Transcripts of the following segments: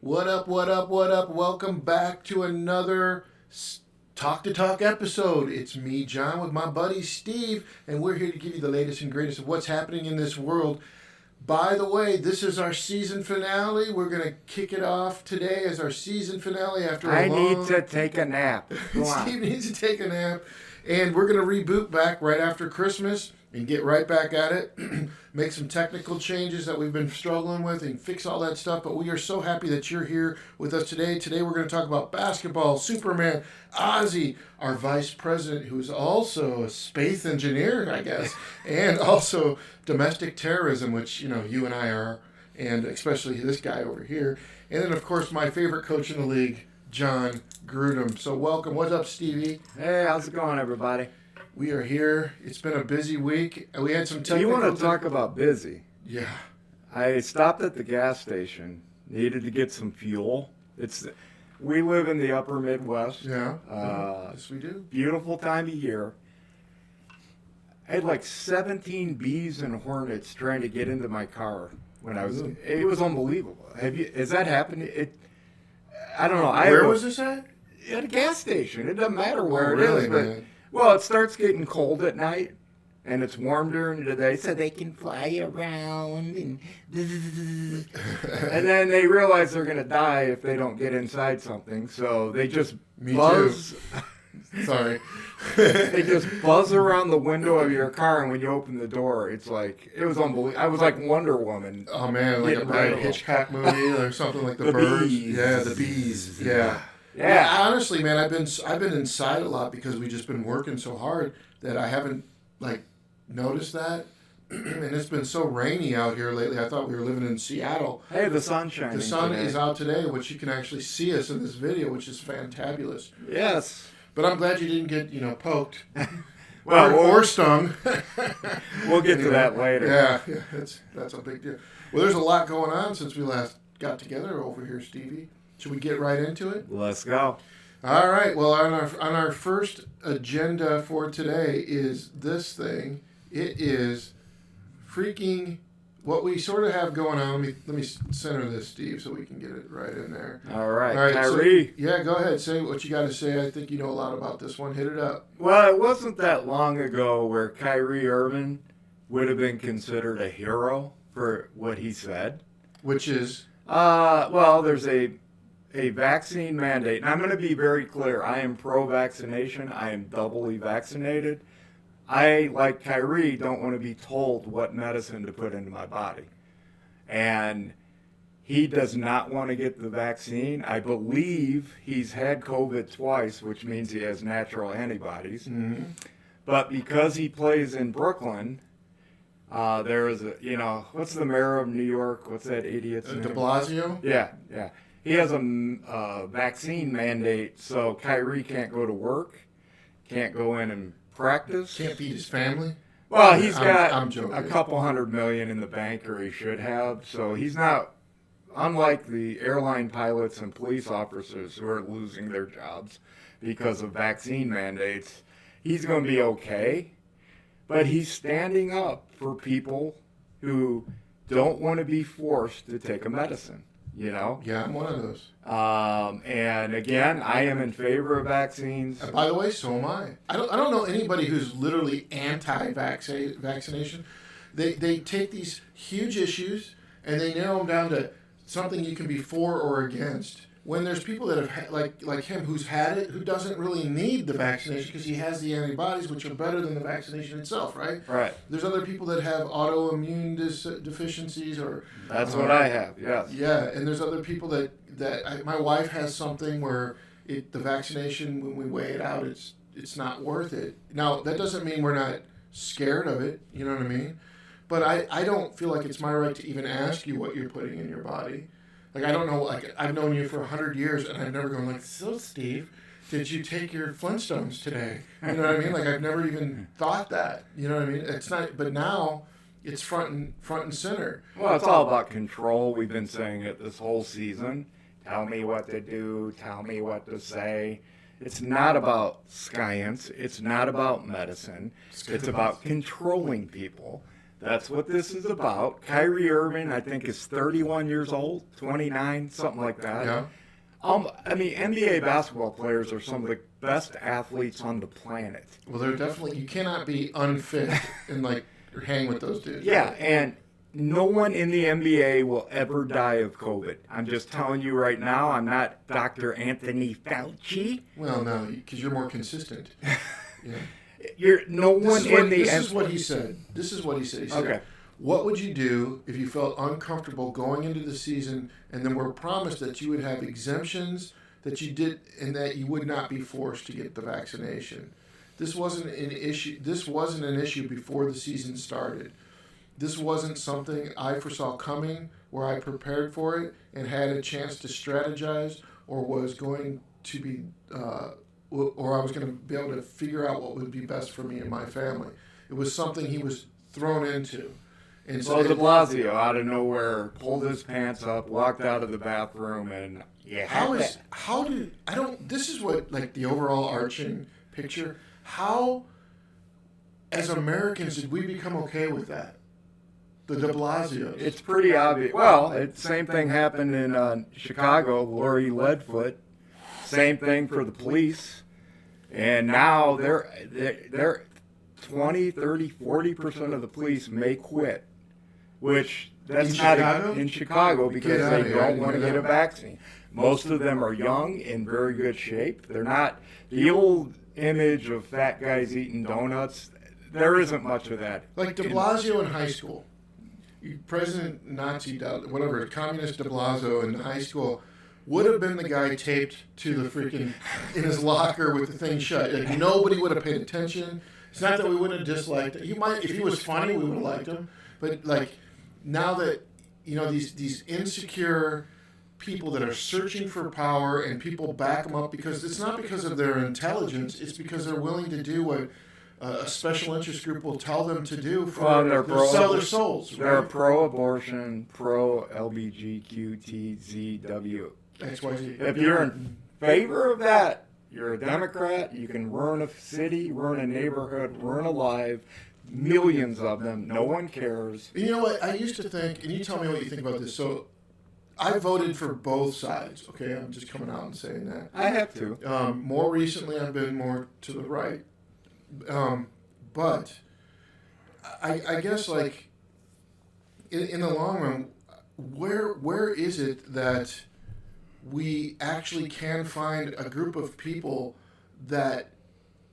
What up, what up, what up? Welcome back to another Talk to Talk episode. It's me, John, with my buddy Steve, and we're here to give you the latest and greatest of what's happening in this world. By the way, this is our season finale. We're going to kick it off today as our season finale after a long... I need to take a nap. Go on. Steve needs to take a nap. And we're going to reboot back right after Christmas and get right back at it. Make some technical changes that we've been struggling with and fix all that stuff. But we are so happy that you're here with us today. Today we're going to talk about basketball, Superman, Ozzy, our vice president, who's also a space engineer, I guess, and also domestic terrorism, which, you know, you and I are, and especially this guy over here. And then, of course, my favorite coach in the league, John Grudem. So welcome. What's up, Stevie? Hey, how's it going, everybody? We are here. It's been a busy week. We had some technical... You want to talk about busy? Yeah. I stopped at the gas station, needed to get some fuel. We live in the upper Midwest. Yeah. Yes, we do. Beautiful time of year. I had like 17 bees and hornets trying to get into my car when I was... It was unbelievable. Has that happened? I don't know. Where was this at? At a gas station. It doesn't matter where it really, is. But, man? well, it starts getting cold at night, and it's warm during the day, so they can fly around. And then they realize they're going to die if they don't get inside something, so they just buzz. Sorry. They just buzz around the window of your car, and when you open the door, it was unbelievable. I was like Wonder Woman. Oh, man, like a Brad Hitchcock movie or something like The Birds. Bees. Yeah, the bees. Yeah. Yeah. Honestly, man, I've been inside a lot because we've just been working so hard that I haven't noticed that. And it's been so rainy out here lately. I thought we were living in Seattle. Hey, the sun's shining. The sun today. is out today, which you can actually see us in this video, which is fantabulous. Yes. But I'm glad you didn't get poked. Well, or stung. We'll get to that later. Yeah, that's a big deal. Well, there's a lot going on since we last got together over here, Stevie. Should we get right into it? Let's go. All right. Well, on our first agenda for today is this thing. It is freaking what we sort of have going on. Let me center this, Steve, so we can get it right in there. All right, So, Kyrie. yeah, go ahead. Say what you got to say. I think you know a lot about this one. Hit it up. Well, it wasn't that long ago where Kyrie Irving would have been considered a hero for what he said. Which is? Well, there's a vaccine mandate. And I'm going to be very clear. I am pro-vaccination. I am doubly vaccinated. I, like Kyrie, don't want to be told what medicine to put into my body. And he does not want to get the vaccine. I believe he's had COVID twice, which means he has natural antibodies. Mm-hmm. But because he plays in Brooklyn, there is what's the mayor of New York? What's that idiot's name? De Blasio? Yeah. He has a vaccine mandate, so Kyrie can't go to work, can't go in and practice. Can't feed his family? Well, he's got I'm joking. a couple $100 million in the bank, or he should have, so he's not, unlike the airline pilots and police officers who are losing their jobs because of vaccine mandates, he's going to be okay, but he's standing up for people who don't want to be forced to take a medicine. Yeah, I'm one of those. And again, I am in favor of vaccines. By the way, so am I. I don't know anybody who's literally anti-vaccination. They take these huge issues and they narrow them down to something you can be for or against. When there's people that have like him who's had it, who doesn't really need the vaccination because he has the antibodies, which are better than the vaccination itself, right? Right. There's other people that have autoimmune deficiencies or... That's what I have, yes. Yeah, and there's other people that my wife has something where the vaccination, when we weigh it out, it's not worth it. Now, that doesn't mean we're not scared of it, you know what I mean? But I don't feel like it's my right to even ask you what you're putting in your body. Like, I don't know, I've known you for 100 years, and I've never gone so Steve, did you take your Flintstones today? You know what I mean? Like, I've never even thought that, you know what I mean? It's not, but now it's front and center. Well, it's all about control. We've been saying it this whole season. Tell me what to do, tell me what to say. It's not about science. It's not about medicine. It's about controlling people. That's what this is about. Kyrie Irving, I think, is 31 years old, 29, something like that. Yeah. I mean, NBA basketball players are some of the best athletes on the planet. Well, they're definitely, you cannot be unfit and like hang with those dudes. Yeah, and no one in the NBA will ever die of COVID. I'm just telling you right now, I'm not Dr. Anthony Fauci. Well, no, because you're more consistent. Yeah. This is what he said. This is what he said. He said, Okay. what would you do if you felt uncomfortable going into the season and then were promised that you would have exemptions that you did and that you would not be forced to get the vaccination? This wasn't an issue. This wasn't an issue before the season started. This wasn't something I foresaw coming, where I prepared for it and had a chance to strategize, or was going to be, or I was going to be able to figure out what would be best for me and my family. It was something he was thrown into. And So de Blasio, out of nowhere, pulled his pants up, walked out of the bathroom, and this is what, like, the overall arching picture. How, as Americans, did we become okay with that? The de Blasio. It's pretty obvious. Well, same thing happened in Chicago, Lori Ledfoot. Same thing for the police. And now they're 20, 30, 40% of the police may quit, which that's not in Chicago because they don't want to get a vaccine. Most of them are young, in very good shape. They're not the old image of fat guys eating donuts. There isn't much of that. Like de Blasio in high school. President Nazi, whatever, Communist de Blasio in high school would have been the guy taped to the freaking, in his locker with the thing shut. Like, nobody would have paid attention. It's not that we wouldn't have disliked it. He might, if he was funny, we would have liked him. But like, now that, you know, these insecure people that are searching for power and people back them up because it's not because of their intelligence, it's because they're willing to do what a special interest group will tell them to do for sell their souls. Right? They're pro-abortion, pro-LGBTQTZW. XYZ. If you're in favor of that, you're a Democrat. You can ruin a city, ruin a neighborhood, ruin a life. Millions of them. No one cares. You know what? I used to think, and you tell me what you think about this. So I voted for both sides. Okay, I'm just coming out and saying that. I have to. More recently, I've been more to the right. But I guess, like, in the long run, where is it that we actually can find a group of people that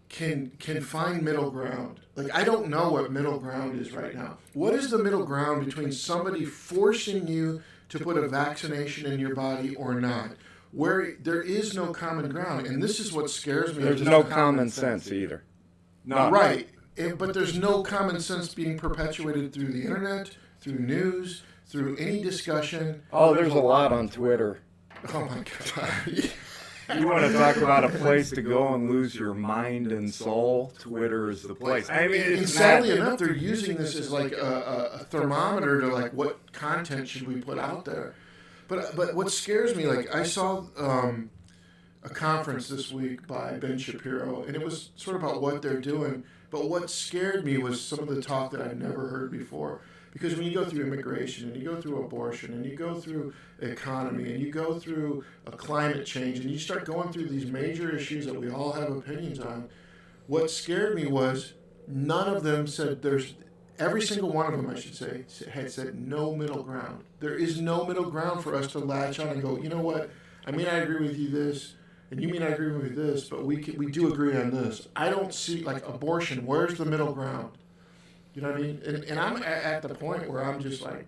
can find middle ground? Like, I don't know what middle ground is right now. What is the middle ground between somebody forcing you to put a vaccination in your body or not? Where there is no common ground, and this is what scares me. There's no common sense either. No. Right. But there's no common sense being perpetuated through the internet, through news, through any discussion. Oh, there's a lot on Twitter. Oh, my God. You want to talk about a place to go and lose your mind and soul? Twitter is the place. I mean, and sadly enough, they're using this as like a thermometer to, like, what content should we put out there. But what scares me, like, I saw a conference this week by Ben Shapiro, and it was sort of about what they're doing. But what scared me was some of the talk that I'd never heard before. Because when you go through immigration, and you go through abortion, and you go through economy, and you go through a climate change, and you start going through these major issues that we all have opinions on, what scared me was none of them said every single one of them, I should say, had said no middle ground. There is no middle ground for us to latch on and go, you know what, I mean, I agree with you this, and you mean I agree with this, but we do agree on this. I don't see, like, abortion, where's the middle ground? You know what I mean? And I'm at the point where I'm just like,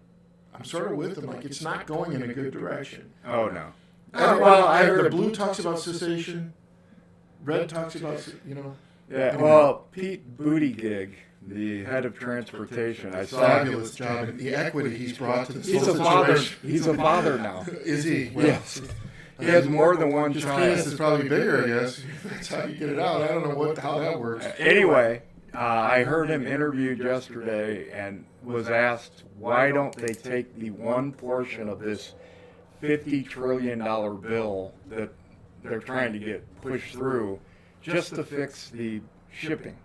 I'm sort of with them. Like, it's not going in a good direction. Oh, no. I heard the blue talks about cessation. Red talks about, you know. Yeah, well, Pete Buttigieg, the head of transportation, I saw fabulous job. The equity he's brought to the situation. He's a father now. Is he? Well, yes. He has more than one His child. penis is probably bigger, I guess. That's how you get it out. I don't know how that works. Anyway, I heard him interviewed yesterday and was asked, why don't they take the one portion of this $50 trillion bill that they're trying to get pushed through just to fix the shipping?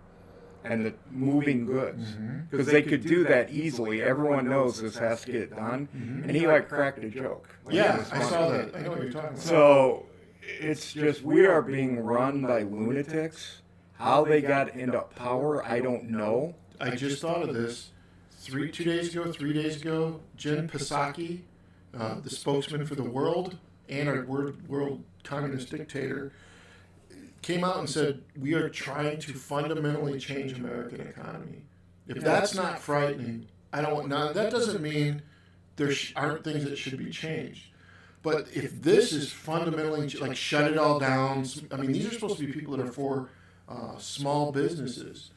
and the moving goods, because they could do that easily. Everyone knows this has to get done, and he like cracked a joke. Like, Yeah, I saw that. I know what you're talking about. So it's just we are being run by lunatics. How they got into power, I don't know. I just thought of this. 3 days ago, Jen Psaki, the spokesman for the world and our world communist dictator, came out and said, we are trying to fundamentally change American economy. If that's not frightening, I don't want. Now, that doesn't mean there aren't things that should be changed. But if this is fundamentally, like, shut it all down, I mean, these are supposed to be people that are for small businesses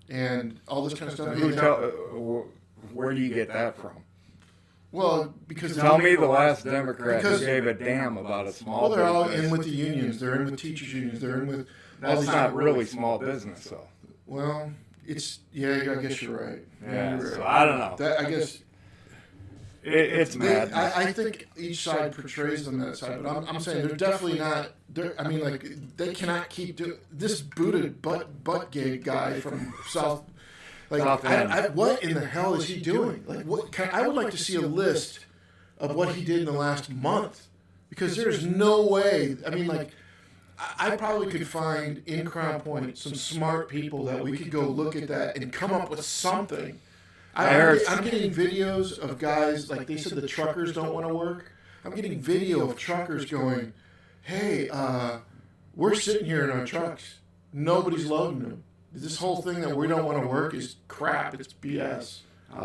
and all this kind of stuff. Where do you get that from? Well, because tell me the last Democrat who gave a damn about a small business. Well, they're all in with the unions. They're in with teachers' unions. They're in with. That's not really small business, though. Well, it's I guess you're right. Yeah, you're right. So I don't know. I guess it's mad. I think each side portrays them that side, but I'm saying they're definitely not. I mean, like, they cannot keep doing this booted butt gig guy from South. Like, what in the hell is he doing? Like, I would like to see a list of what he did in the last month, because there's no way. I mean, like, I probably could find in Crown Point some smart people that we could go look at that and come up with something. I'm getting videos of guys, like they said the truckers don't want to work. I'm getting video of truckers going, hey, we're sitting here in our trucks. Nobody's loading them. This whole thing that we don't want to work is crap. It's BS.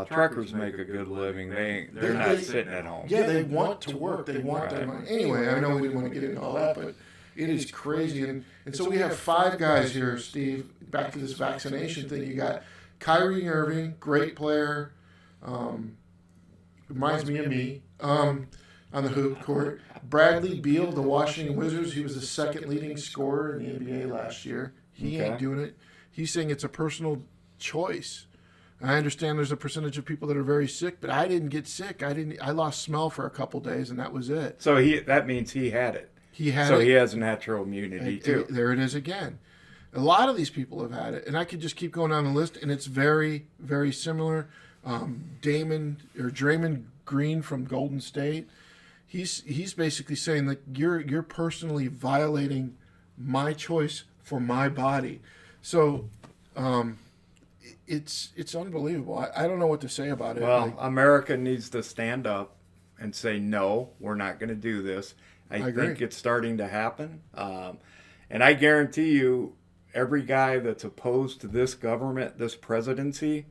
Truckers make a good living. They're not sitting at home. Yeah, they want to work. They want their money. Anyway, I know we didn't want to get into all that, but it is crazy. And so we have 5 guys here, Steve. Back to this vaccination thing. You got Kyrie Irving, great player. Reminds me of me on the hoop court. Bradley Beal, the Washington Wizards. He was the second leading scorer in the NBA last year. He ain't doing it. He's saying it's a personal choice. I understand there's a percentage of people that are very sick, but I didn't get sick. I lost smell for a couple days, and that was it. So that means he had it. He had it. So he has natural immunity too. There it is again. A lot of these people have had it, and I could just keep going down the list, and it's very, very similar. Draymond Green from Golden State, he's basically saying that you're personally violating my choice for my body. So it's unbelievable. I don't know what to say about it. Well, America needs to stand up and say, no, we're not going to do this. I think it's starting to happen. And I guarantee you, every guy that's opposed to this government, this presidency,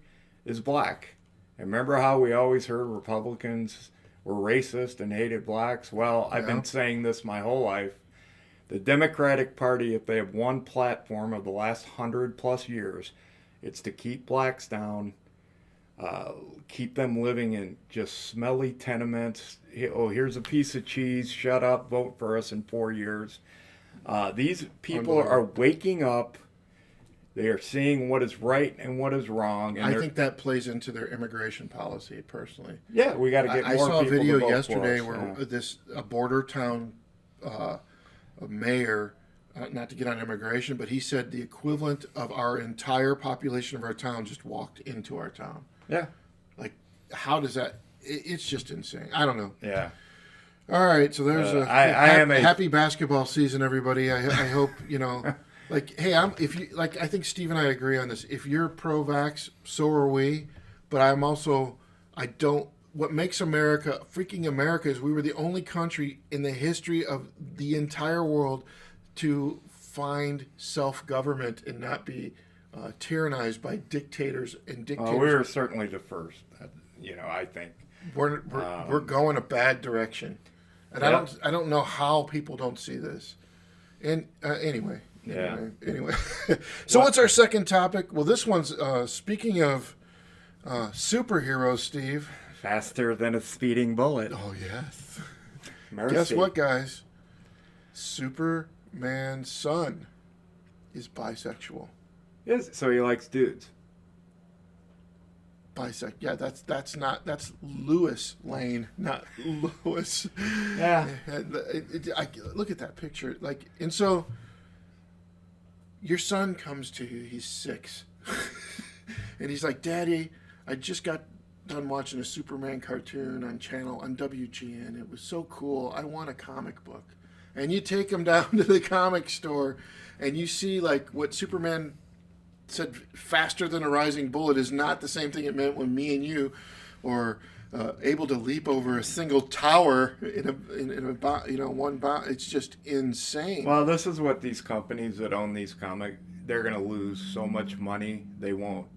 is black. And remember how we always heard Republicans were racist and hated blacks? Well, I've been saying this my whole life. The Democratic Party, if they have one platform of the last 100+ years, it's to keep blacks down, keep them living in just smelly tenements. Oh, here's a piece of cheese. Shut up. Vote for us in 4 years. These people are waking up. They are seeing what is right and what is wrong. And I think that plays into their immigration policy, personally. Yeah, we got to get more people to vote for us. I saw a video yesterday where a border town a mayor, not to get on immigration, but he said the equivalent of our entire population of our town just walked into our town. Yeah. Like, how does that... It's just insane. I don't know. Yeah. All right, so there's happy basketball season, everybody. I hope, like, hey, I think Steve and I agree on this. If you're pro-vax, so are we. But what makes America freaking America is we were the only country in the history of the entire world to find self-government and not be tyrannized by dictators and dictators. We were certainly the first, I think. We're going a bad direction. And I don't know how people don't see this. And anyway. So what's our second topic? Well, this one's speaking of superheroes, Steve. Faster than a speeding bullet. Oh, yes. Mercy. Guess what, guys? Superman's son is bisexual. Yes, so he likes dudes. Yeah, that's Lewis Lane, not Lewis. Yeah. Look at that picture. And so your son comes to you, he's 6. And he's like, Daddy, I just got done watching a Superman cartoon on WGN. It was so cool. I want a comic book. And you take him down to the comic store, and you see like what Superman said, faster than a rising bullet, is not the same thing it meant when me and you were able to leap over a single tower in one bound. It's just insane. Well, this is what these companies that own these comics, they're going to lose so much money, they won't.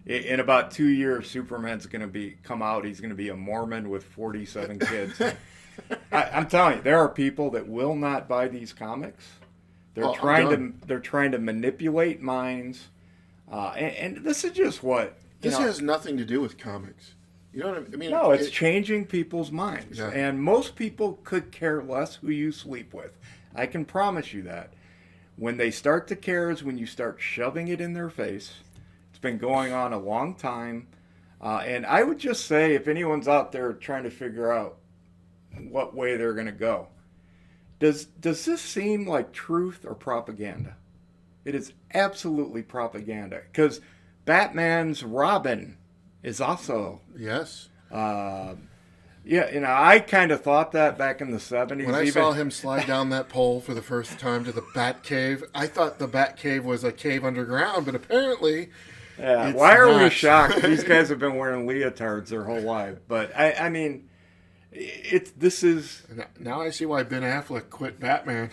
In about 2 years, Superman's going to come out. He's going to be a Mormon with 47 kids. I'm telling you, there are people that will not buy these comics. They're trying to manipulate minds, and this is just what this has nothing to do with comics. You know what I mean? No, it's changing people's minds, yeah. And most people could care less who you sleep with. I can promise you that. When they start to care is when you start shoving it in their face. It's been going on a long time, and I would just say, if anyone's out there trying to figure out what way they're going to go, does this seem like truth or propaganda? It is absolutely propaganda, because Batman's Robin is also yes. I kind of thought that back in the 70s. When I saw him slide down that pole for the first time to the Bat Cave, I thought the Bat Cave was a cave underground, but apparently. Yeah. Why are we shocked? These guys have been wearing leotards their whole life, but I mean. This is now I see why Ben Affleck quit Batman.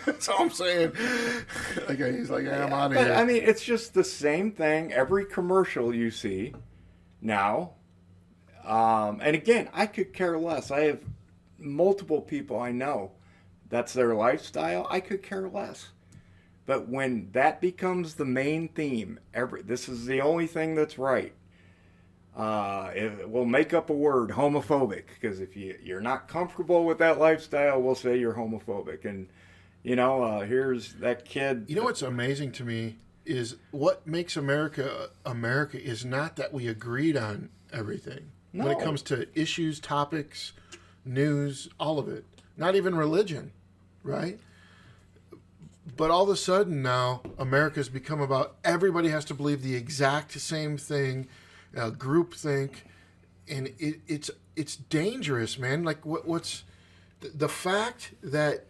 That's all I'm saying. He's like, I'm out of here. I mean, it's just the same thing. Every commercial you see now, and again, I could care less. I have multiple people I know that's their lifestyle. I could care less. But when that becomes the main theme, this is the only thing that's right. We'll make up a word, homophobic, because if you're not comfortable with that lifestyle, we'll say you're homophobic. And, here's that kid. You know what's amazing to me is what makes America is not that we agreed on everything. No. When it comes to issues, topics, news, all of it. Not even religion, right? But all of a sudden now, America's become about everybody has to believe the exact same thing. Groupthink, and it's dangerous, man. Like what's the fact that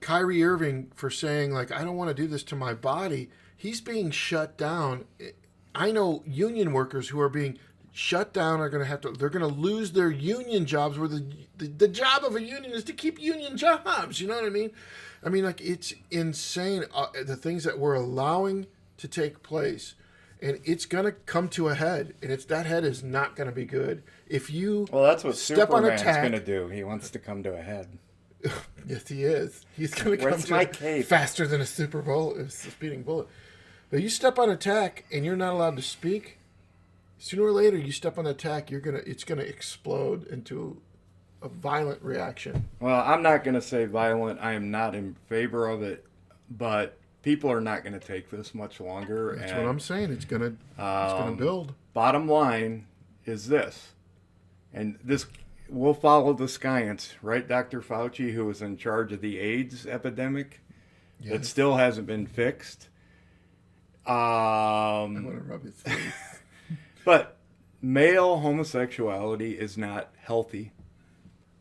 Kyrie Irving, for saying like, I don't want to do this to my body, he's being shut down. I know union workers who are being shut down they're going to lose their union jobs, where the job of a union is to keep union jobs. You know what I mean? I mean, like, it's insane, the things that we're allowing to take place. And it's going to come to a head, and that head is not going to be good. If you that's what step on Superman's attack, going to do. He wants to come to a head. Yes, he is. He's going to come to cape? Faster than a speeding bullet. But you step on attack, and you're not allowed to speak. Sooner or later, you step on attack, it's going to explode into a violent reaction. Well, I'm not going to say violent. I am not in favor of it, but people are not going to take this much longer. That's what I'm saying. It's going to build. Bottom line is this, and this will follow the science, right? Dr. Fauci, who was in charge of the AIDS epidemic, that still hasn't been fixed. I'm going to rub his face. But male homosexuality is not healthy.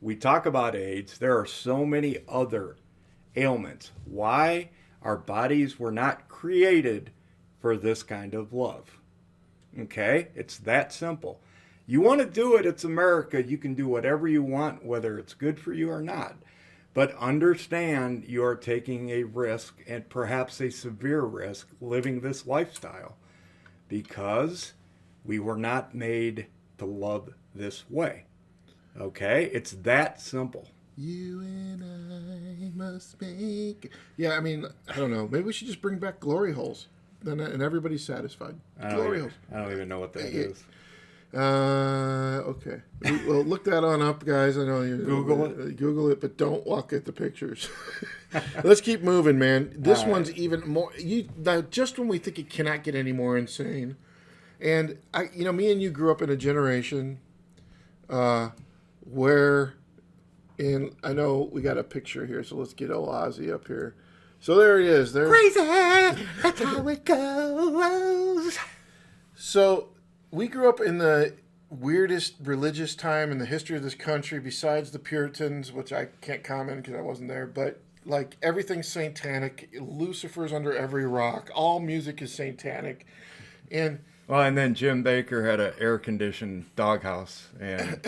We talk about AIDS. There are so many other ailments. Why? Our bodies were not created for this kind of love. Okay? It's that simple. You want to do it, it's America. You can do whatever you want, whether it's good for you or not. But understand you're taking a risk, and perhaps a severe risk, living this lifestyle. Because we were not made to love this way. Okay? It's that simple. You and I must make... Yeah, I mean, I don't know. Maybe we should just bring back glory holes. And everybody's satisfied. Glory holes. I don't even know what that is. Okay. Well, look that on up, guys. I know you Google it. Google it, but don't look at the pictures. Let's keep moving, man. This one's even more... just when we think it cannot get any more insane. And, me and you grew up in a generation where... And I know we got a picture here, so let's get old Ozzy up here. So there he is. There's... Crazy! That's how it goes. So we grew up in the weirdest religious time in the history of this country, besides the Puritans, which I can't comment because I wasn't there. But like everything's satanic. Lucifer's under every rock. All music is satanic, and Well, and then Jim Baker had an air-conditioned doghouse, and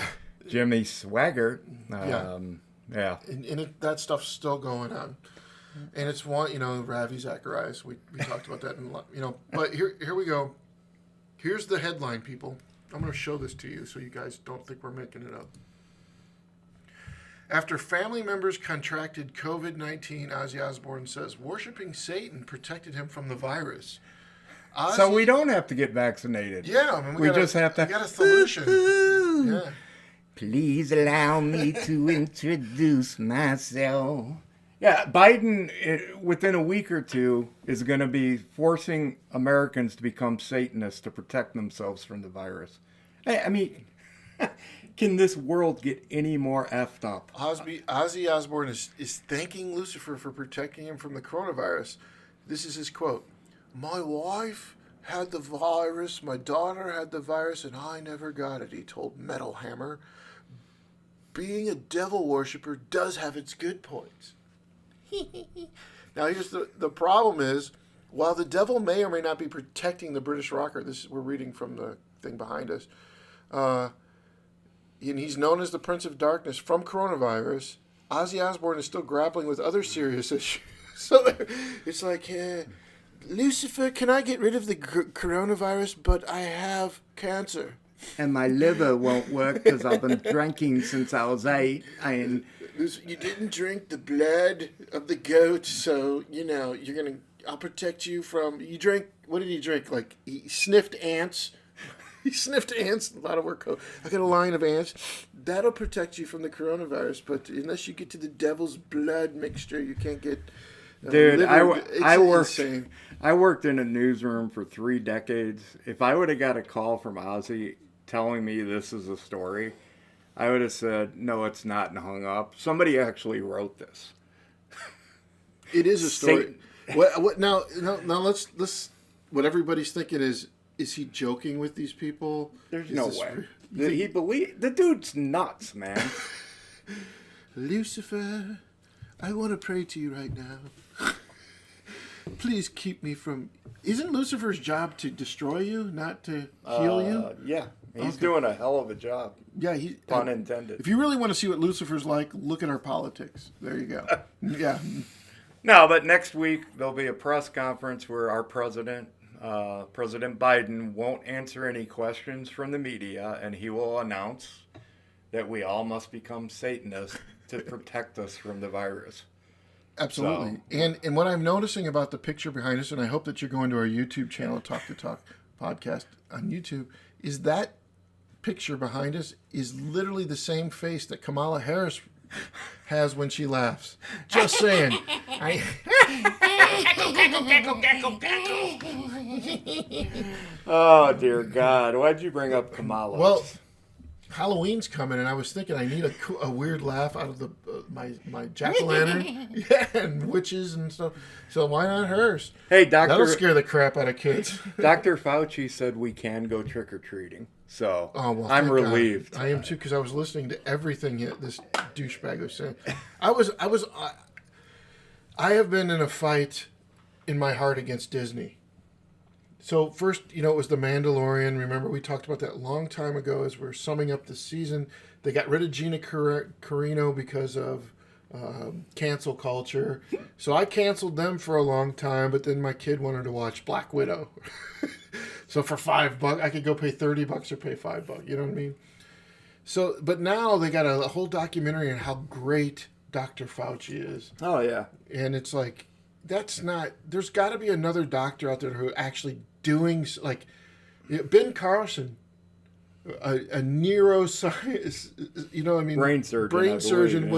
Jimmy Swaggart, yeah. that stuff's still going on. And it's one, Ravi Zacharias. We talked about that, But here we go. Here's the headline, people. I'm going to show this to you so you guys don't think we're making it up. After family members contracted COVID-19, Ozzy Osbourne says worshiping Satan protected him from the virus. So we don't have to get vaccinated. Yeah, I mean, we just have to. We got a solution. Yeah. Please allow me to introduce myself. Yeah, Biden, within a week or two, is going to be forcing Americans to become Satanists to protect themselves from the virus. I mean, can this world get any more effed up? Ozzy Osbourne is thanking Lucifer for protecting him from the coronavirus. This is his quote. My wife had the virus, my daughter had the virus, and I never got it, he told Metal Hammer. Being a devil worshiper does have its good points. Now, here's the problem is, while the devil may or may not be protecting the British rocker, we're reading from the thing behind us, and he's known as the Prince of Darkness from coronavirus, Ozzy Osbourne is still grappling with other serious issues. So it's like, Lucifer, can I get rid of the coronavirus? But I have cancer. And my liver won't work because I've been drinking since I was 8. And you didn't drink the blood of the goat, so, I'll protect you from, what did he drink? Like, he sniffed ants. He sniffed ants, a lot of work. I got a line of ants. That'll protect you from the coronavirus, but unless you get to the devil's blood mixture, you can't get... Dude, I worked in a newsroom for 3 decades. If I would have got a call from Ozzy telling me this is a story, I would have said, no, it's not, and hung up. Somebody actually wrote this. It is a story. What now let's what everybody's thinking is he joking with these people? There's no way. The dude's nuts, man. Lucifer, I want to pray to you right now. Please keep me from... Isn't Lucifer's job to destroy you, not to heal you? Yeah. He's doing a hell of a job. Yeah, pun intended. If you really want to see what Lucifer's like, look at our politics. There you go. Yeah. No, but next week there'll be a press conference where our president, President Biden, won't answer any questions from the media, and he will announce that we all must become Satanists to protect us from the virus. Absolutely. So, and what I'm noticing about the picture behind us, and I hope that you're going to our YouTube channel, TalkdaTalk podcast on YouTube, is that picture behind us is literally the same face that Kamala Harris has when she laughs. Just saying. Oh, dear God. Why'd you bring up Kamala? Well, Halloween's coming, and I was thinking I need a weird laugh out of my jack-o'-lantern, yeah, and witches and stuff. So why not hers? Hey, that'll scare the crap out of kids. Dr. Fauci said we can go trick-or-treating, so I'm relieved. God. I am too, because I was listening to everything this douchebag was saying. I have been in a fight in my heart against Disney. So first, it was The Mandalorian. Remember, we talked about that a long time ago as we're summing up the season. They got rid of Gina Carino because of cancel culture. So I canceled them for a long time, but then my kid wanted to watch Black Widow. So for $5, I could go pay $30 or pay $5. You know what I mean? So, but now they got a whole documentary on how great Dr. Fauci is. Oh, yeah. And it's like, there's got to be another doctor out there who actually doing, like, Ben Carlson, a neuroscience, brain surgeon,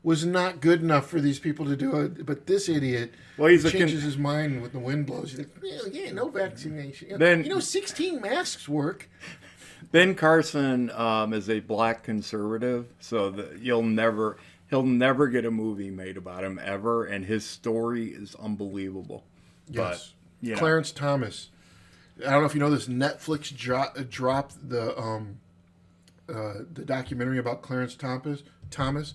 was not good enough for these people to do it. But this idiot changes his mind when the wind blows. He's like, yeah, no vaccination. 16 masks work. Ben Carson is a black conservative, so he'll never get a movie made about him ever, and his story is unbelievable. Yes. But, Clarence Thomas. I don't know if you know this. Netflix dropped the documentary about Clarence Thomas.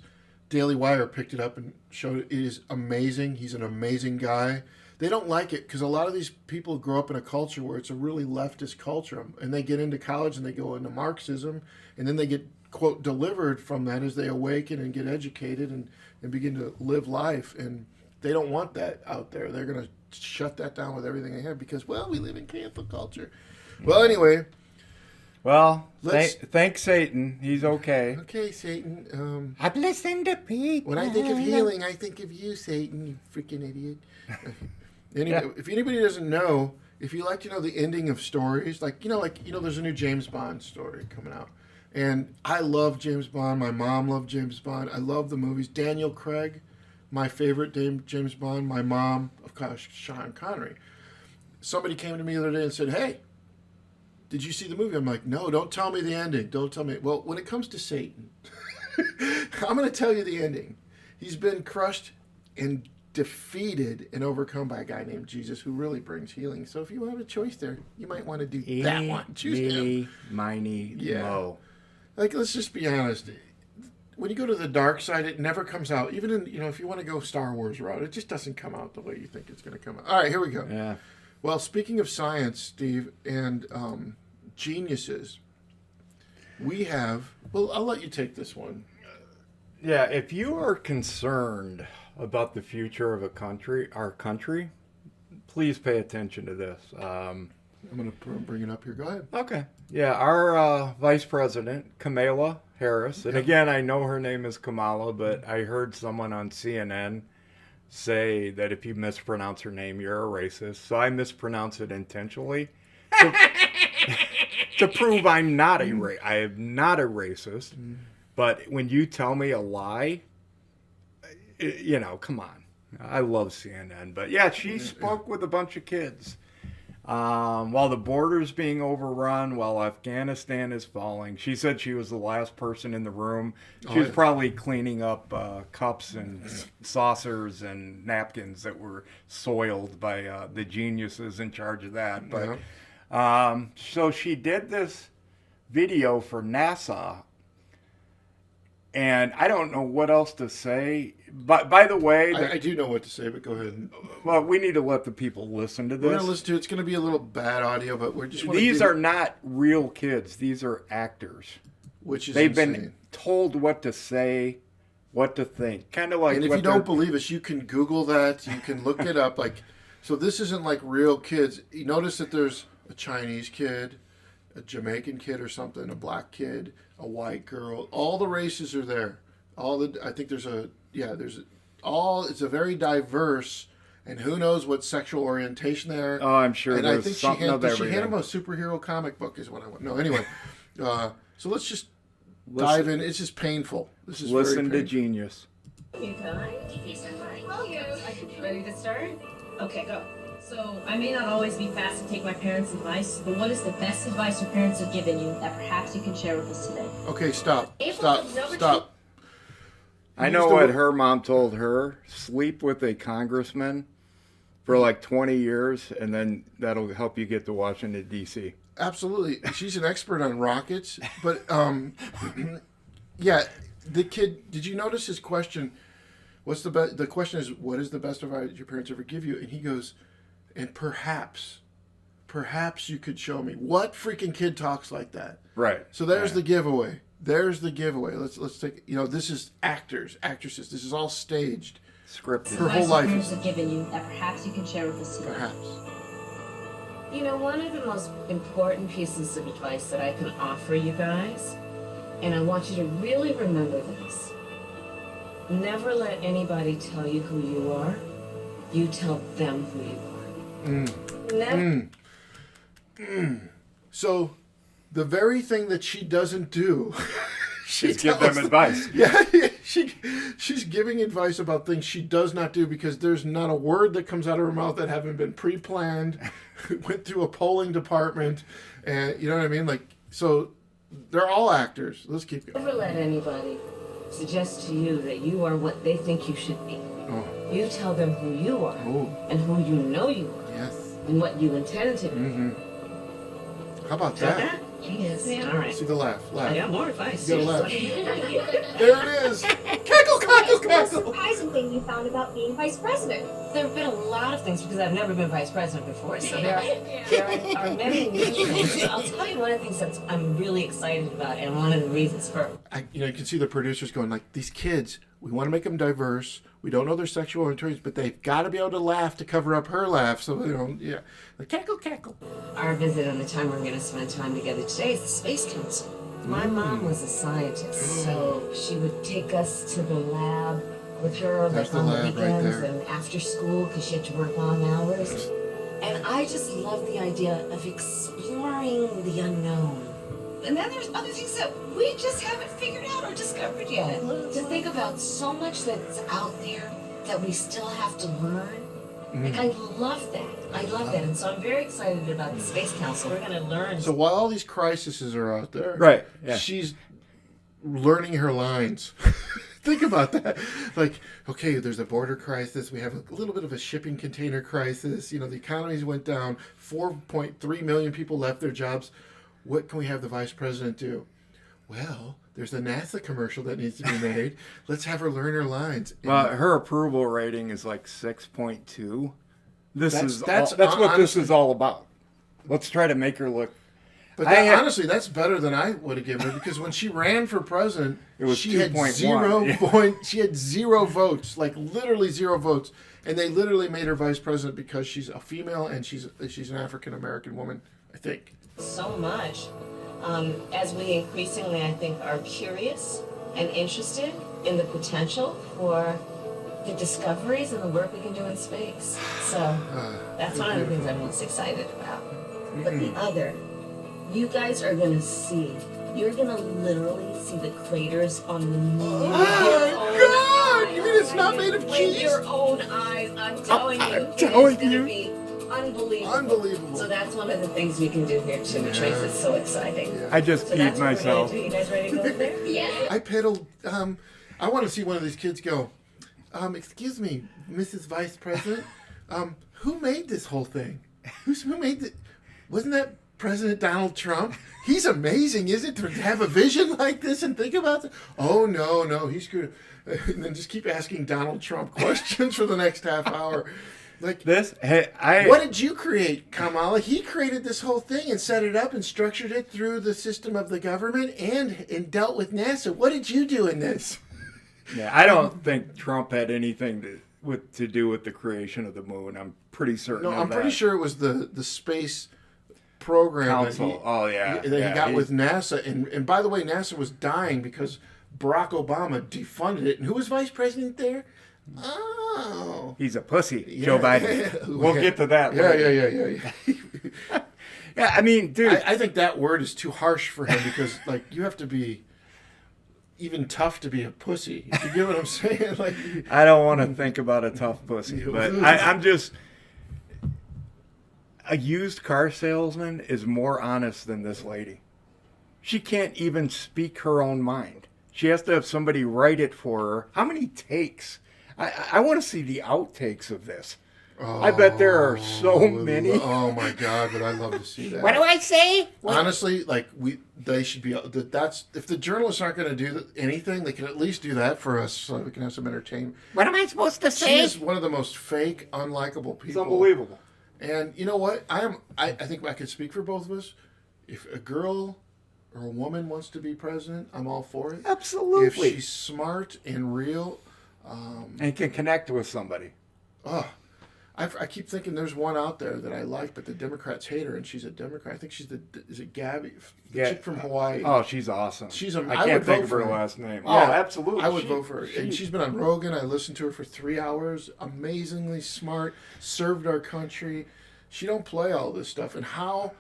Daily Wire picked it up and showed it. It is amazing. He's an amazing guy. They don't like it because a lot of these people grow up in a culture where it's a really leftist culture, and they get into college and they go into Marxism, and then they get, quote, delivered from that as they awaken and get educated and begin to live life. And they don't want that out there. They're going to shut that down with everything they have because, well, we live in cancel culture. Well, anyway. Well, thanks Satan. He's okay. Okay, Satan. I've listened to people. When I think of healing, I think of you, Satan, you freaking idiot. Anyway, if anybody doesn't know, if you like to know the ending of stories, there's a new James Bond story coming out. And I love James Bond. My mom loved James Bond. I love the movies. Daniel Craig, my favorite James Bond. My mom, of course, Sean Connery. Somebody came to me the other day and said, hey, did you see the movie? I'm like, no, don't tell me the ending. Don't tell me. Well, when it comes to Satan, I'm going to tell you the ending. He's been crushed and defeated and overcome by a guy named Jesus who really brings healing. So if you have a choice there, you might want to do that one. Choose him. Miny, mo. Like, let's just be honest. When you go to the dark side, it never comes out. Even in, if you want to go Star Wars route, it just doesn't come out the way you think it's going to come out. All right, here we go. Yeah. Well, speaking of science, Steve, and geniuses, we have... Well, I'll let you take this one. Yeah, if you are concerned about the future of our country, please pay attention to this. I'm going to bring it up here. Go ahead. Okay. Yeah, our Vice President, Kamala Harris, and again, I know her name is Kamala, but I heard someone on CNN say that if you mispronounce her name, you're a racist. So I mispronounce it intentionally to prove I am not a racist. But when you tell me a lie, come on. I love CNN. But yeah, she spoke with a bunch of kids. While the border's being overrun, while Afghanistan is falling, she said she was the last person in the room. She was probably cleaning up cups and saucers and napkins that were soiled by the geniuses in charge of that. But so she did this video for NASA. And I don't know what else to say. But by the way... I do know what to say, but go ahead. Well, we need to let the people listen to this. We're going to listen to it. It's going to be a little bad audio, but we're just... These are not real kids. These are actors. Which is They've insane. been told what to say, what to think. Kind of like... And if you don't believe us, you can Google that. You can look it up. So this isn't like real kids. You notice that there's a Chinese kid, a Jamaican kid or something, a black kid, a white girl. All the races are there. I think it's a very diverse, and who knows what sexual orientation they are. Oh, I'm sure. And there's I think something of everything. she handed him a superhero comic book is what I want. No, anyway. So let's just dive in. It's just painful. This is listen very to Genius. You guys? Ready to start? Okay, go. So, I may not always be fast to take my parents' advice, but what is the best advice your parents have given you that perhaps you can share with us today? Okay, stop. I know what her mom told her. Sleep with a congressman for like 20 years, and then that'll help you get to Washington, D.C. Absolutely. She's an expert on rockets. But, yeah, the kid, did you notice his question? The question is, what is the best advice your parents ever give you? And he goes, and perhaps you could show me. What freaking kid talks like that? Right. So there's the giveaway. Let's take, this is actors, actresses. This is all staged. Scripted. Her whole life is have given you that perhaps you can share with us today. Perhaps. One of the most important pieces of advice that I can offer you guys, and I want you to really remember this. Never let anybody tell you who you are. You tell them who you are. Never. So, the very thing that she doesn't do, she's give them advice. Yeah, she's giving advice about things she does not do because there's not a word that comes out of her mouth that haven't been pre-planned, went through a polling department, and you know what I mean? So they're all actors. Let's keep going. Never let anybody suggest to you that you are what they think you should be. Oh. You tell them who you are and who you know you are Yes. and what you intend to be. Mm-hmm. How about Is that that? that? Yes. All right. See the laugh. I got more advice. You gotta laugh. Seriously. There it is. Cackle, cackle, What is the most cackle. surprising thing you found about being vice president? There have been a lot of things because I've never been vice president before, so there are many new things. But I'll tell you one of the things that I'm really excited about, and one of the reasons for You can see the producers going like, these kids, we want to make them diverse. We don't know their sexual orientations, but they've got to be able to laugh to cover up her laugh. So, yeah. Like, cackle, cackle. our visit and the time we're going to spend time together today is the Space Council. My mom was a scientist, so she would take us to the lab with her There's like the on the lab right weekends there. and after school because she had to work long hours. And I just love the idea of exploring the unknown. And then there's other things that we just haven't figured out or discovered yet. To think about so much that's out there that we still have to learn. Like, I love that. I love that. And so I'm very excited about the Space Council. We're going to learn. So while all these crises are out there, Right, yeah. she's learning her lines. Think about that. Like, okay, there's a border crisis. We have a little bit of a shipping container crisis. The economies went down. 4.3 million people left their jobs. What can we have the vice president do? Well, there's a NASA commercial that needs to be made. Let's have her learn her lines. Well, her approval rating is like 6.2. That's what honestly, this is all about. Let's try to make her look. But honestly, that's better than I would have given her because when she ran for president, It was she had 2.1. She had 0 votes, like literally 0 votes, and they literally made her vice president because she's a female and she's an African American woman, I think. So much. As we increasingly, I think, are curious and interested in the potential for the discoveries and the work we can do in space. So that's one of the things I'm most excited about. But the other, you guys are going to see, you're going to literally see the craters on the moon. Oh, God! You mean it's not made of With cheese? your own eyes, I'm telling you. I'm telling it's going you. to be unbelievable. Unbelievable. So that's one of the things we can do here too, which makes it so exciting. Yeah. I just So peed that's what we're myself. gonna do. You guys ready to go over there? Yeah. I pedaled. I want to see one of these kids go. Excuse me, Mrs. Vice President. Who made this whole thing? Who made it? Wasn't that President Donald Trump? He's amazing, isn't it, to have a vision like this and think about it? Oh no, he's screwed. And then just keep asking Donald Trump questions for the next half hour. Like This, what did you create, Kamala? He created this whole thing and set it up and structured it through the system of the government and dealt with NASA. What did you do in this? Yeah, I don't think Trump had anything to do with the creation of the moon. I'm pretty certain. No, of I'm that. pretty sure it was the space program Council. That he got with NASA. And by the way, NASA was dying because Barack Obama defunded it. And who was vice president there? Oh. He's a pussy, Yeah. Joe Biden. We'll get to that later. Yeah. Yeah, I mean, dude. I think that word is too harsh for him because, like, you have to be even tough to be a pussy. You get what I'm saying? Like, I don't want to think about a tough pussy, but I'm just. A used car salesman is more honest than this lady. She can't even speak her own mind. She has to have somebody write it for her. How many takes? I want to see the outtakes of this. I bet there are so many. Oh my God! But I love to see that. What do I say? Honestly, like they should be. That's if the journalists aren't going to do anything, they can at least do that for us, so we can have some entertainment. What am I supposed to She is one of the most fake, unlikable people. It's unbelievable. And you know what? I think I could speak for both of us. If a girl or a woman wants to be president, I'm all for it. Absolutely. If she's smart and real, And can connect with somebody. I keep thinking there's one out there that I like, but the Democrats hate her, and she's a Democrat. I think she's is it Gabby? The chick from Hawaii. Oh, she's awesome. I can't would think vote of for her her. last name. Yeah, Oh, absolutely. I would vote for her. And she's been on Rogan. I listened to her for 3 hours. Amazingly smart. Served our country. She don't play all this stuff. And how...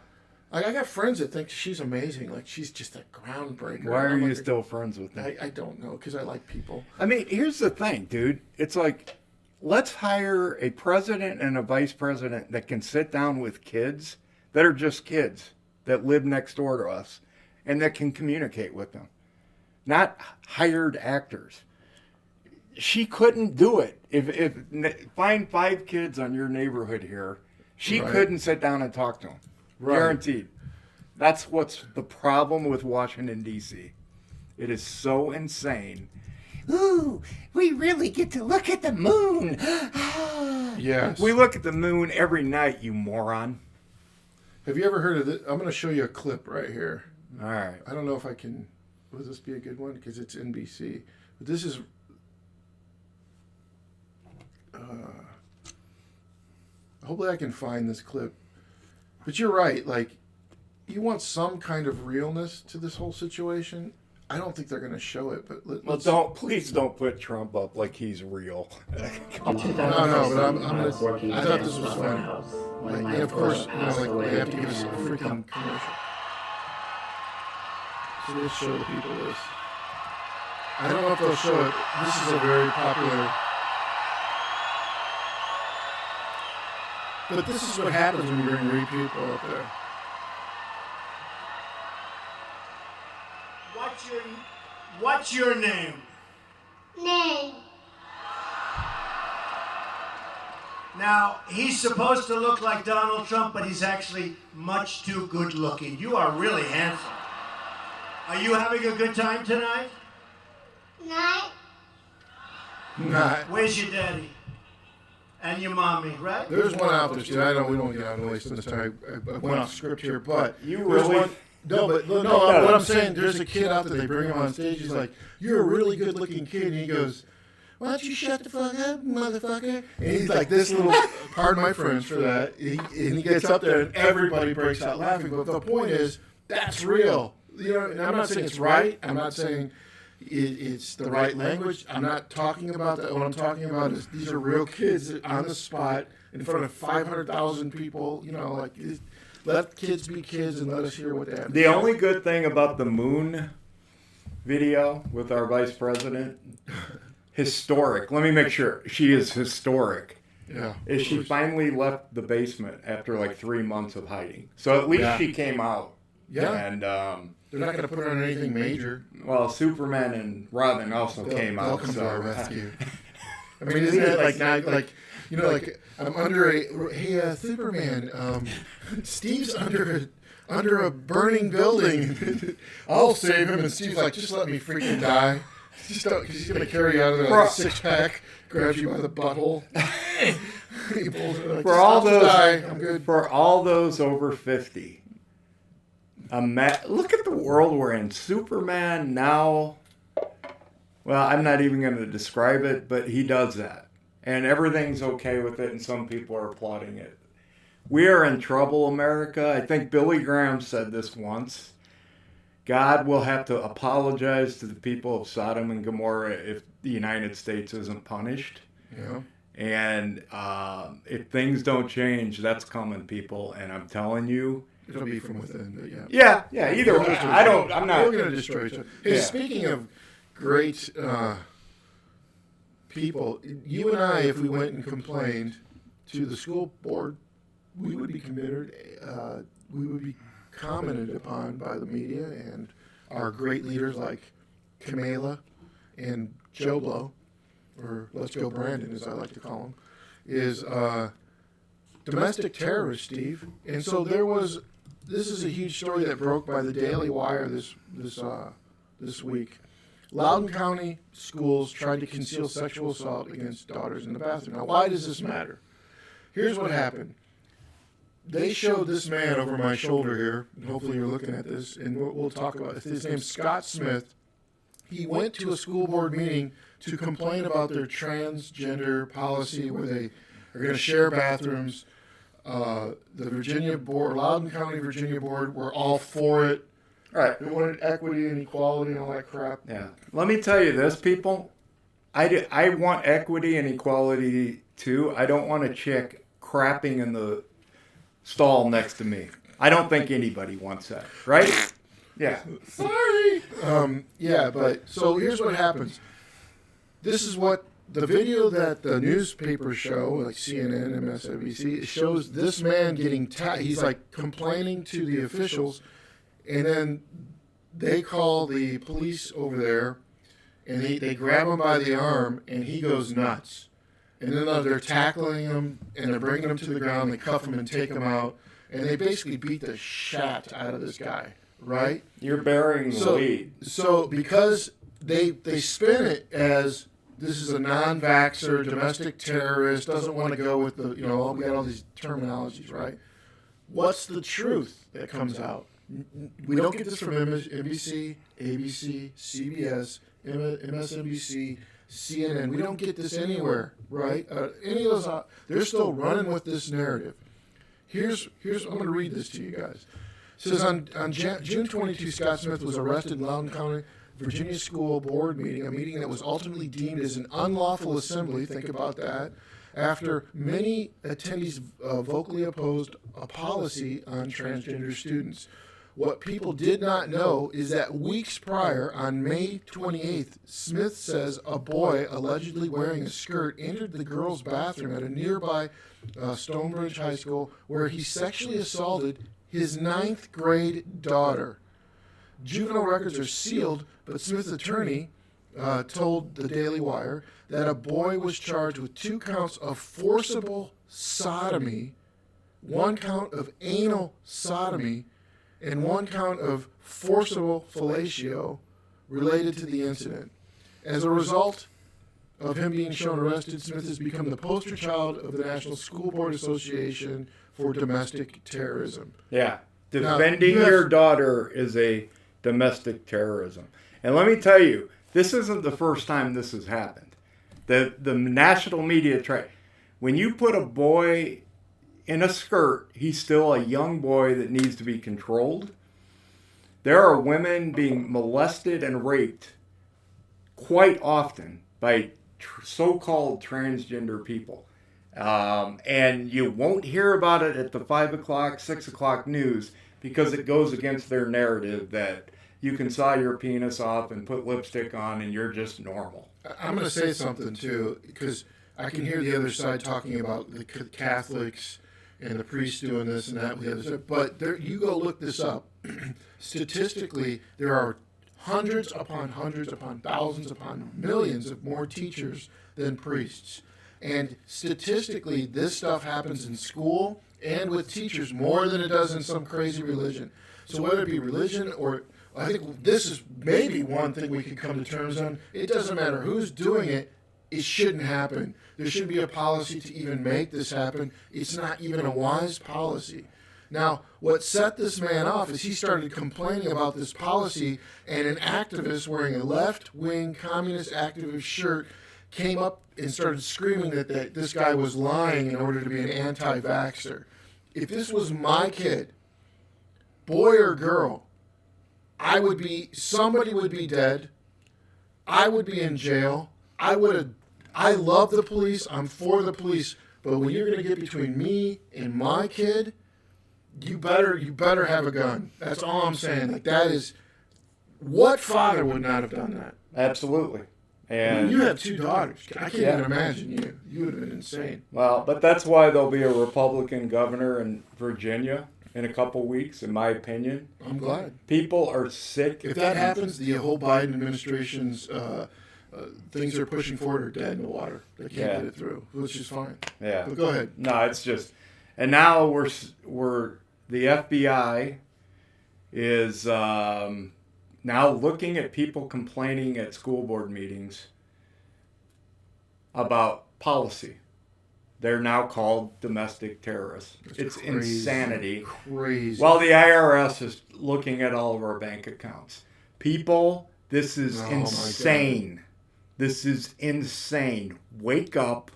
Like, I got friends that think she's amazing. Like, she's just a groundbreaker. Why are I'm you like, still friends with me? I don't know, because I like people. I mean, here's the thing, dude. It's like, let's hire a president and a vice president that can sit down with kids that are just kids that live next door to us and that can communicate with them, not hired actors. She couldn't do it. If find 5 kids on your neighborhood here, she Right. couldn't sit down and talk to them. Right. Guaranteed. That's what's the problem with Washington, D.C. It is so insane. Ooh, we really get to look at the moon. Yes. We look at the moon every night, you moron. Have you ever heard of this? I'm going to show you a clip right here. All right. I don't know if I can. Will this be a good one? Because it's NBC. But this is. Hopefully, I can find this clip. But you're right. Like, you want some kind of realness to this whole situation. I don't think they're going to show it. But Please don't put Trump up like he's real. No, but I'm gonna. I thought this was funny. Like, and of course, like they have to give us a freaking commercial. So let's show the people this. I don't know if they'll show it. This is a very popular. But this is what happens when you bring real people up there. What's your name? Name. Now, he's supposed to look like Donald Trump, but he's actually much too good looking. You are really handsome. Are you having a good time tonight? Night. Not. Where's your daddy? And your mommy, right? There's one out there, Steve. I know we don't get on the list this time. I went off script here, but You there's really- one. No, but what I'm saying, there's a kid out there. They bring him on stage. He's like, "You're a really good-looking kid," and he goes, "Why don't you shut the fuck up, motherfucker?" And he's like this little. Pardon my French for that. And he gets up there, and everybody breaks out laughing. But the point is, that's real. You know, and I'm not saying it's right. I'm not saying it's the right language. I'm not talking about that. What I'm talking about is these are real kids on the spot in front of 500,000 people. You know, like. Let kids be kids and let us hear what they have to The say. only good thing about the moon video with our vice president, historic. Let me make sure she is historic. Yeah. Is she finally left the basement after like 3 months of hiding? So at least Yeah. she came out. Yeah. And They're not going to put her on anything major. well, Superman and Robin also came They'll out. come to So our rescue. I mean, isn't it like now, like you know, like I'm under a Superman. Steve's under a burning building. I'll save him, and Steve's like, just let me freaking die. Just don't, because he's gonna carry you out of there like a 6-pack, grabs you by the butthole. He pulls it like, for all "I'll just those, die. I'm good. for all those over 50, look at the world we're in. Superman now. Well, I'm not even going to describe it, but he does that. And everything's okay with it, and some people are applauding it. We are in trouble, America. I think Billy Graham said this once. God will have to apologize to the people of Sodom and Gomorrah if the United States isn't punished. Yeah. And if things don't change, that's coming, people. And I'm telling you. It'll be from within, but yeah. Yeah, either way. I'm not. We're going to destroy each other. Hey, Yeah. speaking of great people, you and I, if we went and complained to the school board, we would be committed. We would be commented upon by the media and our great leaders like Kamala and Joe Blow, or Let's Go Brandon, as I like to call him, is domestic terrorists, Steve. And so this is a huge story that broke by the Daily Wire this week. Loudoun County schools tried to conceal sexual assault against daughters in the bathroom. Now, why does this matter? Here's what happened. They showed this man over my shoulder here, and hopefully you're looking at this, and we'll talk about it. His name's Scott Smith. He went to a school board meeting to complain about their transgender policy where they are going to share bathrooms. The Virginia board, Loudoun County, Virginia board, were all for it. Right. They wanted equity and equality and all that crap. Yeah. Let me tell you this, people. I want equity and equality too. I don't want a chick crapping in the stall next to me. I don't think anybody wants that, right? Yeah. Sorry. Yeah, but so here's what happens. This is what the video that the newspapers show, like CNN, MSNBC, shows this man getting he's like complaining to the officials, and then they call the police over there, and they grab him by the arm, and he goes nuts. And then they're tackling him, and they're bringing him to the ground. They cuff him and take him out. and they basically beat the shat out of this guy, right? You're bearing the lead. So because they spin it as this is a non-vaxxer, domestic terrorist, doesn't want to go with the, we got all these terminologies, right? What's the truth that comes out? We don't get this from NBC, ABC, CBS, MSNBC, CNN. We don't get this anywhere, right? Any of those, they're still running with this narrative. Here's I'm going to read this to you guys. It says on June 22, Scott Smith was arrested in Loudoun County, Virginia School Board meeting, a meeting that was ultimately deemed as an unlawful assembly. Think about that. After many attendees vocally opposed a policy on transgender students. What people did not know is that weeks prior, on May 28th, Smith says a boy allegedly wearing a skirt entered the girls' bathroom at a nearby Stonebridge High School where he sexually assaulted his 9th grade daughter. Juvenile records are sealed, but Smith's attorney told the Daily Wire that a boy was charged with 2 counts of forcible sodomy, 1 count of anal sodomy, and 1 count of forcible fellatio related to the incident. As a result of him being shown arrested, Smith has become the poster child of the National School Board Association for domestic terrorism. Yeah. Defending your daughter is a domestic terrorism. And let me tell you, this isn't the first time this has happened. The national media when you put a boy in a skirt, he's still a young boy that needs to be controlled. There are women being molested and raped quite often by so-called transgender people. And you won't hear about it at the 5 o'clock, 6 o'clock news because it goes against their narrative that you can saw your penis off and put lipstick on and you're just normal. I'm going to say something, too, because I can hear the other side talking about the Catholics and the priests doing this and that with the other side. But you go look this up. Statistically, there are hundreds upon thousands upon millions of more teachers than priests. And statistically, this stuff happens in school and with teachers more than it does in some crazy religion. So whether it be religion or, I think this is maybe one thing we can come to terms on. It doesn't matter who's doing it. It shouldn't happen. There should be a policy to even make this happen. It's not even a wise policy. Now, what set this man off is he started complaining about this policy, and an activist wearing a left-wing communist activist shirt came up and started screaming that this guy was lying in order to be an anti-vaxxer. If this was my kid, boy or girl, somebody would be dead. I would be in jail. I love the police. I'm for the police. But when you're going to get between me and my kid, you better have a gun. That's all I'm saying. Like, that is, what father would not have done that? Absolutely. And I mean, you have 2 daughters. I can't even imagine you. You would have been insane. Well, but that's why there'll be a Republican governor in Virginia in a couple weeks, in my opinion. I'm glad. People are sick. If that happens, the whole Biden administration's things they're pushing forward are dead in the water. They can't get it through, which is fine. Yeah. But go ahead. No, it's just, and now we're the FBI is now looking at people complaining at school board meetings about policy. They're now called domestic terrorists. It's crazy, insanity. Crazy. While the IRS is looking at all of our bank accounts. People, this is insane. This is insane. Wake up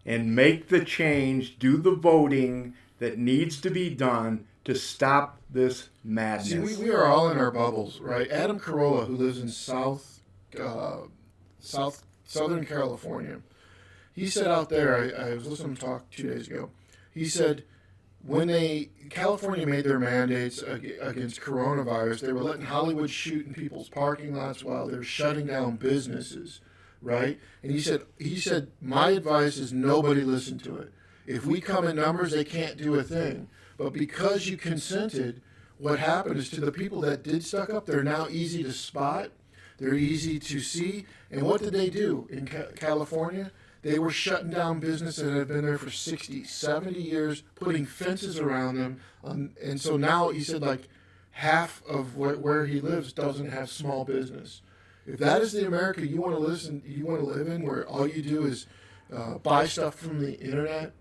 and make the change, do the voting that needs to be done to stop this madness. See, we are all in our bubbles, right? Adam Carolla, who lives in Southern California, he said out there, I was listening to him talk 2 days ago, he said when California made their mandates against coronavirus, they were letting Hollywood shoot in people's parking lots while they're shutting down businesses, right? And he said, my advice is nobody listen to it. If we come in numbers, they can't do a thing. But because you consented, what happened is to the people that did stuck up, they're now easy to spot. They're easy to see. And what did they do in California? They were shutting down businesses that had been there for 60, 70 years, putting fences around them. And so now he said like half of where he lives doesn't have small business. If that is the America you want to live in, where all you do is buy stuff from the internet,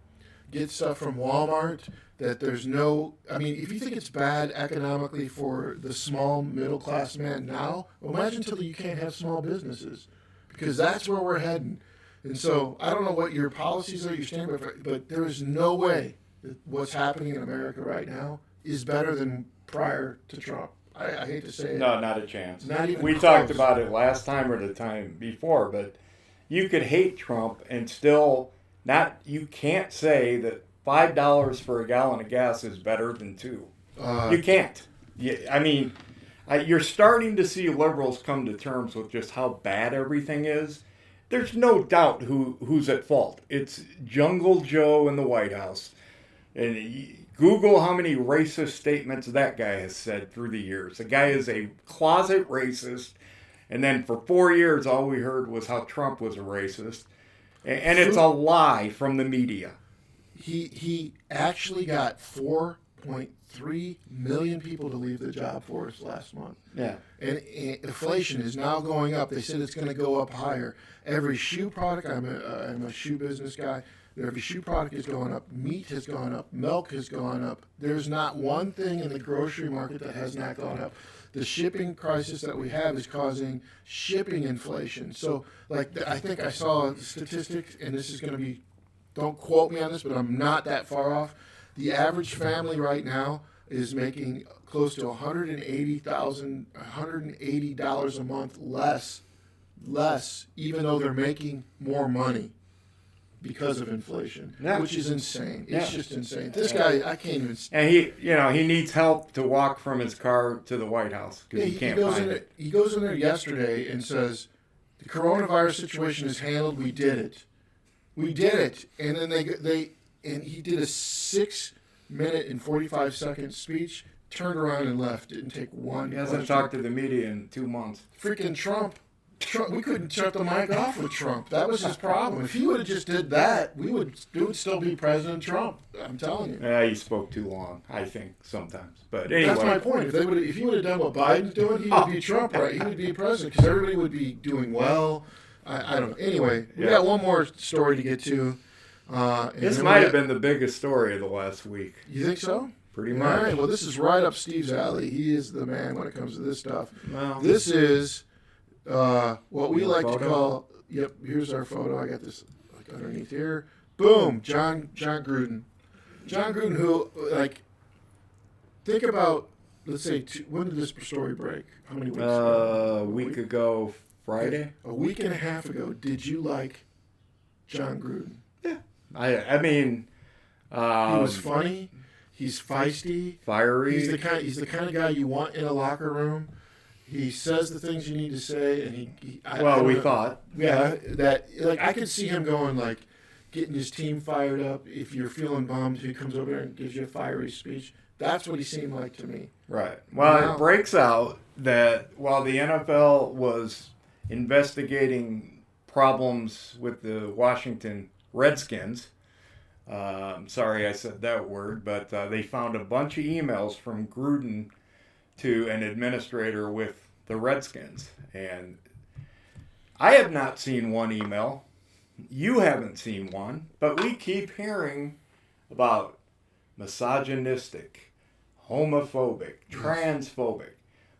get stuff from Walmart, that there's no, I mean, if you think it's bad economically for the small middle class man now, imagine until you can't have small businesses, because that's where we're heading. And so I don't know what your policies are, your standard, but there is no way that what's happening in America right now is better than prior to Trump. I hate to say it. No, not a chance. Not even we close. talked about it last time or the time before, but you could hate Trump and still not. You can't say that $5 for a gallon of gas is better than $2. You can't. I mean, you're starting to see liberals come to terms with just how bad everything is. There's no doubt who's at fault. It's Jungle Joe in the White House. And Google how many racist statements that guy has said through the years. The guy is a closet racist. And then for 4 years, all we heard was how Trump was a racist. And it's a lie from the media. He actually got 4.3 million people to leave the job force last month. Yeah. And inflation is now going up. They said it's going to go up higher. Every shoe product, I'm a shoe business guy. Every shoe product is going up. Meat has gone up. Milk has gone up. There's not one thing in the grocery market that has not gone up. The shipping crisis that we have is causing shipping inflation. So, like, I think I saw statistics, and this is going to be, don't quote me on this, but I'm not that far off. The average family right now is making close to $180 a month less, even though they're making more money because of inflation, which is insane. It's just insane. This guy, I can't even. And he needs help to walk from his car to the White House because he can't find it. He goes in there yesterday and says, "The coronavirus situation is handled. We did it. We did it." And then and he did a 6-minute and 45-second speech, turned around and left. Didn't take one. He hasn't talked to the media in 2 months. Freaking Trump, we couldn't shut the mic off with Trump. That was his problem. If he would have just did that, it would still be President Trump. I'm telling you. Yeah, he spoke too long, I think, sometimes. But anyway. That's my point. If he would have done what Biden's doing, he would be Trump, right? He would be president because everybody would be doing well. I don't know. Anyway, we got one more story to get to. This might have been the biggest story of the last week. You think so? Pretty much. All right. Well, this is right up Steve's alley. He is the man when it comes to this stuff. Well, this is what we like photo? to call. Yep. Here's our photo. I got this like underneath here. Boom. John Gruden. John Gruden, who think about. Let's say when did this story break? How many weeks ago? A week ago, Friday. A week and a half ago. Did you like John Gruden? Yeah. I mean, he was funny. He's feisty, fiery. He's the kind of guy you want in a locker room. He says the things you need to say, and we thought. Yeah, that I could see him going getting his team fired up. If you're feeling bummed, he comes over there and gives you a fiery speech. That's what he seemed like to me. Right. Well, it breaks out that while the NFL was investigating problems with the Washington Redskins, sorry I said that word, but they found a bunch of emails from Gruden to an administrator with the Redskins. And I have not seen one email. You haven't seen one, but we keep hearing about misogynistic, homophobic, transphobic,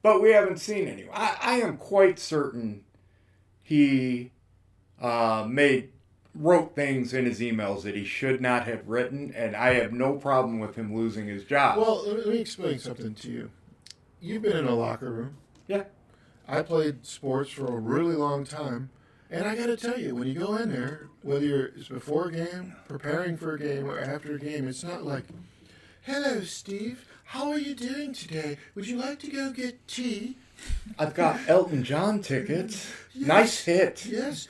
but we haven't seen any. I am quite certain he wrote things in his emails that he should not have written, and I have no problem with him losing his job. Well, let me explain something to you. You've been in a locker room. Yeah. I played sports for a really long time, and I got to tell you, when you go in there, whether it's before a game, preparing for a game, or after a game, it's not like, "Hello, Steve. How are you doing today? Would you like to go get tea?" I've got Elton John tickets. Yes. Nice hit. Yes.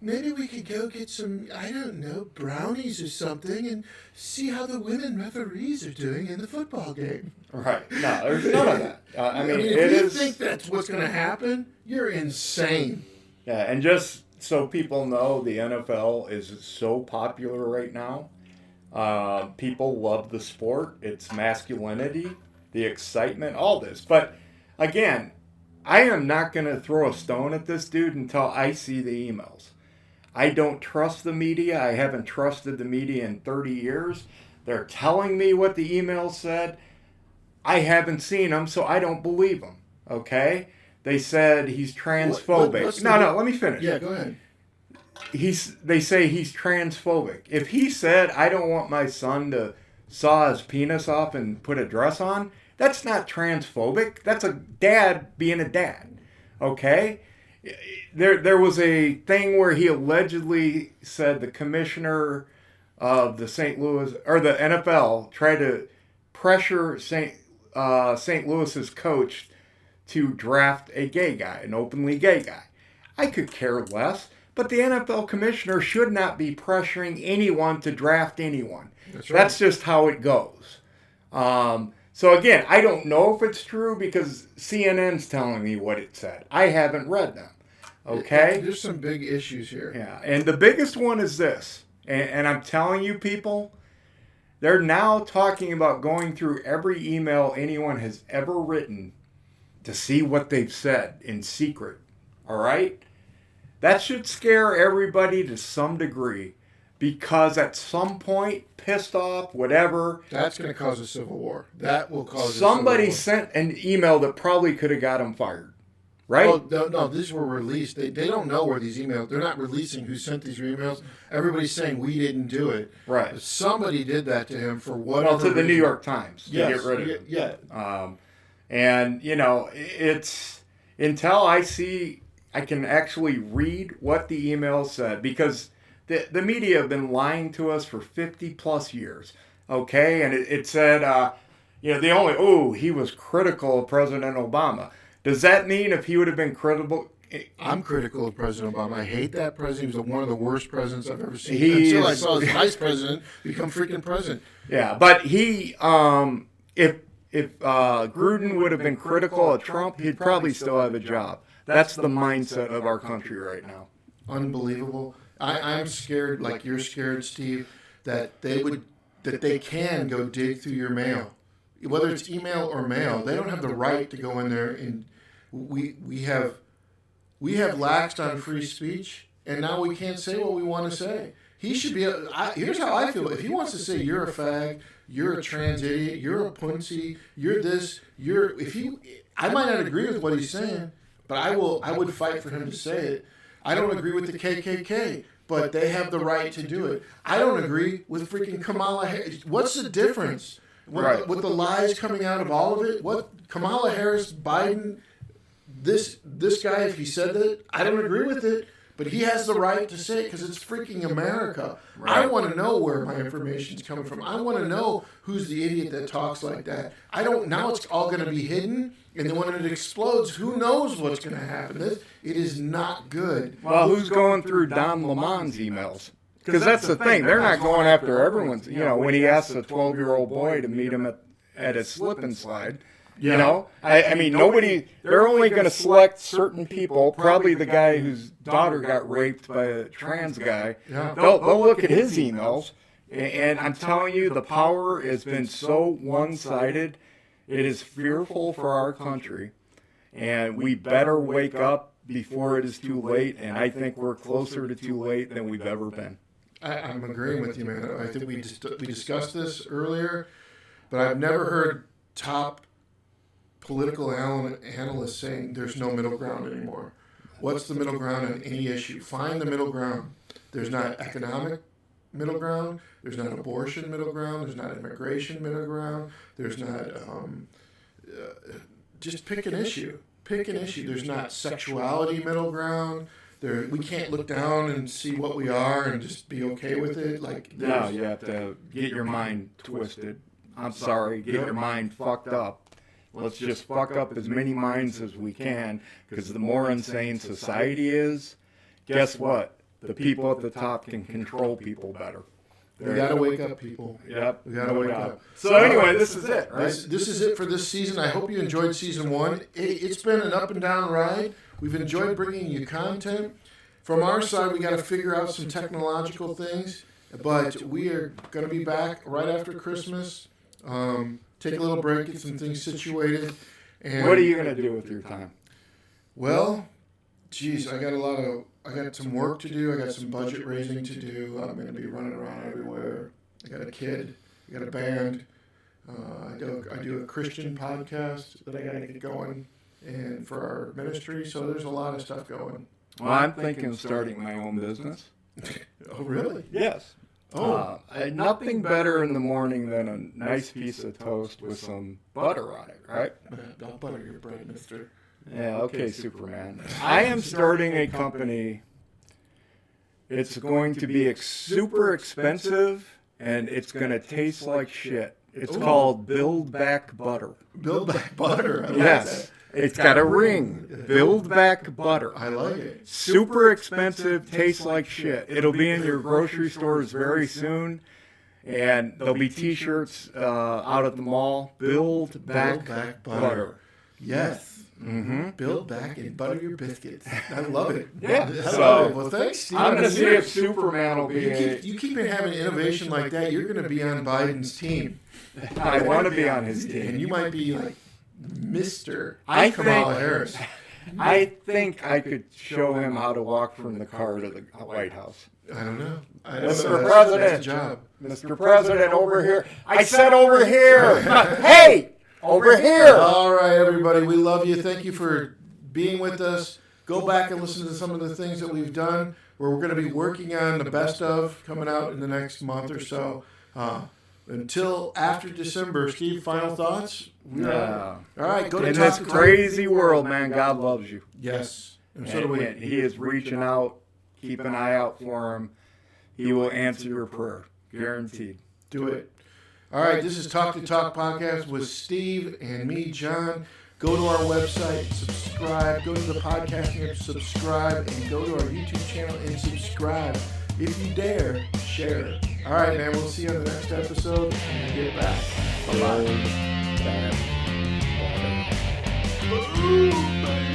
Maybe we could go get some, I don't know, brownies or something and see how the women referees are doing in the football game. Right. No, there's none of that. I mean, if you think that's what's going to happen, you're insane. Yeah, and just so people know, the NFL is so popular right now. People love the sport, its masculinity, the excitement, all this. But again, I am not going to throw a stone at this dude until I see the emails. I don't trust the media. I haven't trusted the media in 30 years. They're telling me what the email said. I haven't seen them, so I don't believe them. Okay? They said he's transphobic. No, let me finish. Yeah, go ahead. They say he's transphobic. If he said, I don't want my son to saw his penis off and put a dress on, that's not transphobic. That's a dad being a dad. Okay? There was a thing where he allegedly said the commissioner of the St. Louis, or the NFL, tried to pressure St. Louis's coach to draft a gay guy, an openly gay guy. I could care less, but the NFL commissioner should not be pressuring anyone to draft anyone. That's right. That's just how it goes. So again, I don't know if it's true because CNN's telling me what it said. I haven't read them. Okay? There's some big issues here. Yeah, and the biggest one is this, and I'm telling you people, they're now talking about going through every email anyone has ever written to see what they've said in secret. All right? That should scare everybody to some degree, because at some point, pissed off, whatever, That's going to cause a civil war. That will cause somebody a civil war. sent an email that probably could have got him fired. Right? Well, no, these were released. They don't know where these emails. They're not releasing who sent these emails. Everybody's saying we didn't do it. Right. But somebody did that to him for whatever. Well, to the New reason. York Times to Yes, get rid of him. yeah. And, it's until I can actually read what the email said, because the media have been lying to us for 50 plus years. Okay. And it said, he was critical of President Obama. Does that mean if he would have been critical? I'm critical of President Obama. I hate that president. He was one of the worst presidents I've ever seen. He Until I is- saw his vice president become freaking president. Yeah. But he, if Gruden would have been critical of Trump, he'd probably still have a job. That's the mindset of our country right now. Unbelievable. I'm scared, like you're scared, Steve, that they can go dig through your mail, whether it's email or mail. They don't have the right to go in there, and we have laxed on free speech, and now we can't say what we want to say. He should be. Here's how I feel. If he wants to say you're a fag, you're a trans idiot, you're a pussy, you're this, I might not agree with what he's saying, but I would fight for him to say it. I don't agree with the KKK, but they have the right to do it. I don't agree with freaking Kamala Harris. What's the difference? With the lies coming out of all of it? What Kamala Harris, Biden, this guy, if he said that, I don't agree with it, but he has the right to say it because it's freaking America. Right. I want to know where my information's coming from. I want to know who's the idiot that talks like that. Now it's all going to be hidden, and then when it explodes, who knows what's going to happen? It is not good. Well, who's going through Don Lemon's emails? Because that's the thing. They're not going after everyone's. When he asks a 12-year-old boy to meet him at a slip and slide. I mean, nobody. They're only going to select certain people. Probably the guy whose daughter got raped by a trans guy. Yeah. They'll look at his emails, and I'm telling you, the power has been so one-sided. It is fearful for our country, and we better wake up before it is too late. And I think we're closer to too late than we've ever been. I'm agreeing with you, man. I think we discussed this earlier, but I've never heard top political analysts saying there's no middle ground anymore. What's the middle ground on any issue? Find the middle ground. There's not economic middle ground. There's not abortion middle ground. There's not immigration middle ground. There's not just pick an issue. Pick an issue. There's not sexuality middle ground. We can't look down and see what we are and just be okay with it. No, you have to get your mind twisted. I'm sorry, get your mind fucked up. Let's just fuck up as many minds as we can, because the more insane society is, guess what? The people at the top can control people better. We got to wake up, people. Yep. We got to wake up. So anyway, this is it, right? This is it for this season. I hope you enjoyed season 1. It's been an up and down ride. We've enjoyed bringing you content. from our side, we got to figure out some technological things, but we are going to be back right after Christmas. Take a little break, get some things situated. And What are you going to do with your time? well, geez, I got some work to do. I got some budget raising to do. I'm going to be running around everywhere. I got a kid. I got a band. I do a Christian podcast that I got to get going, and for our ministry. So there's a lot of stuff going. Well, I'm thinking of starting my own business. Oh, really? Yes. Nothing better in the morning than a nice piece of toast with some butter on it, right? Don't butter your bread, mister. Yeah, okay, Superman. I am starting a company. It's going to be super expensive, and it's going to taste like shit. It's called Build Back Butter. Build Back Butter. I like Yes. It's got a ring. Build Back Butter. that. I like it. Super expensive, tastes like shit. It'll be in your grocery stores very soon. And there'll be T-shirts out at the mall. Build Back Butter. Yes. Mm-hmm. Build back and butter your biscuits. I love it. Yeah. I So, love it. Well, thanks, Steve. I'm going to see if Superman will be You keep having innovation like that, you're going to be on Biden's team. I want to be on his And team. you might be like Mr. I Kamala think- Harris. I think I could show him how to walk from the car to the White House. I don't know. Mr. That's President. a job. Mr. President, over here. I said over here. Hey, over here. All right, everybody. We love you. Thank you for being with us. Go back and listen to some of the things that we've done. We're going to be working on the best of coming out in the next month or so. Until after December, Steve, final thoughts? Yeah. All right, go to In this TalkdaTalk. crazy world, man, God loves you. Yes. And so do we. And He is reaching out. Keep an eye out for Him. He will answer your prayer. Guaranteed. Do it. All right, this is Talk to Talk podcast with Steve and me, John. Go to our website, subscribe. Go to the podcasting app, subscribe, and go to our YouTube channel and subscribe. If you dare, share it. All right, man. We'll see you on the next episode. And get back. Bye-bye. Build Back Butter. Ooh, baby.